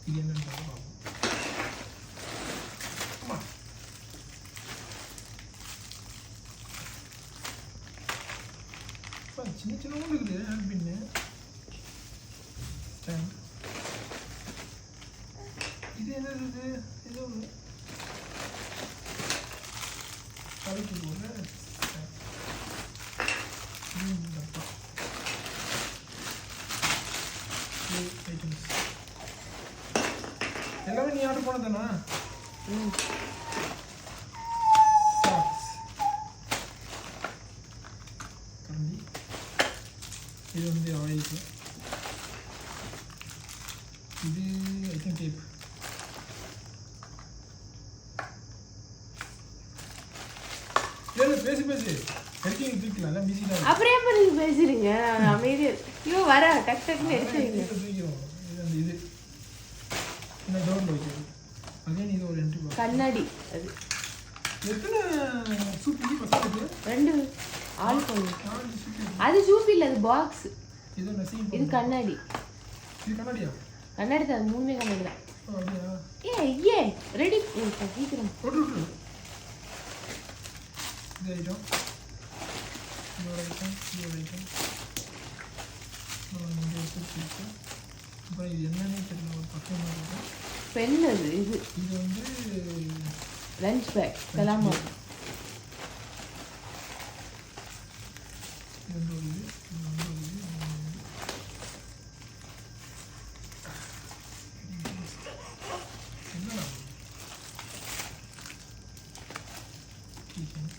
இது என்னன்னு பார்ப்போம். சின்ன சின்ன ஒன்று இருக்குது ஹேண்ட் பின்னு ஸ்டாண்ட். இது என்னது? இது இது ஒன்று கலைக்கு போடுற ஐட்டம்ஸ் எல்லாமே நீ ஆர்டர் பண்ணதானா? சாக்ஸ், கரண்டி, இது வந்து ஆயிலுக்கு, இது ஐ திங்க் டேப். பேசி பேசி ஹெல்க்கிங் தூக்கலாம்ல, பிஸி தான். அப்படியே பண்ணி பேசுறீங்க, அமைதியா ஐயோ வர டக் டக்னு எடுத்துறீங்க. தூக்கிறோம். இது இந்த டோர்ல வைக்கிறது. அகைன் இது ஒரு என்ட்ரி பாக்ஸ். கண்ணாடி அது. எத்தனை சூப்பி பசங்களுக்கு? 2 ஆல் பண்ணு. அது சூப்பி இல்ல, அது பாக்ஸ். இது நசீம். இது கண்ணாடி. இது கண்ணாடியா? கண்ணாடி தான், 3மே கண்ணாடி தான். அப்படியா? ஏ ரெடி சீக்கிரம் போட்டு. இது ஐட்டம், இன்னொரு ஐட்டம், இன்னொரு ஐட்டம், இங்கே வச்சுருக்கு. அப்புறம் இது என்னன்னே தெரியல, ஒரு பக்கம் இருக்கும். பென் அது. இது இது வந்து லஞ்ச் பேக் கலாமா. இது வந்து ஒரு இது, இது வந்து ஒரு இது, என்னடா கிச்சன்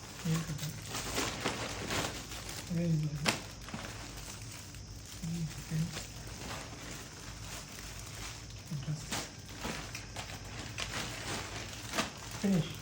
நெயில் கட்டர், finish.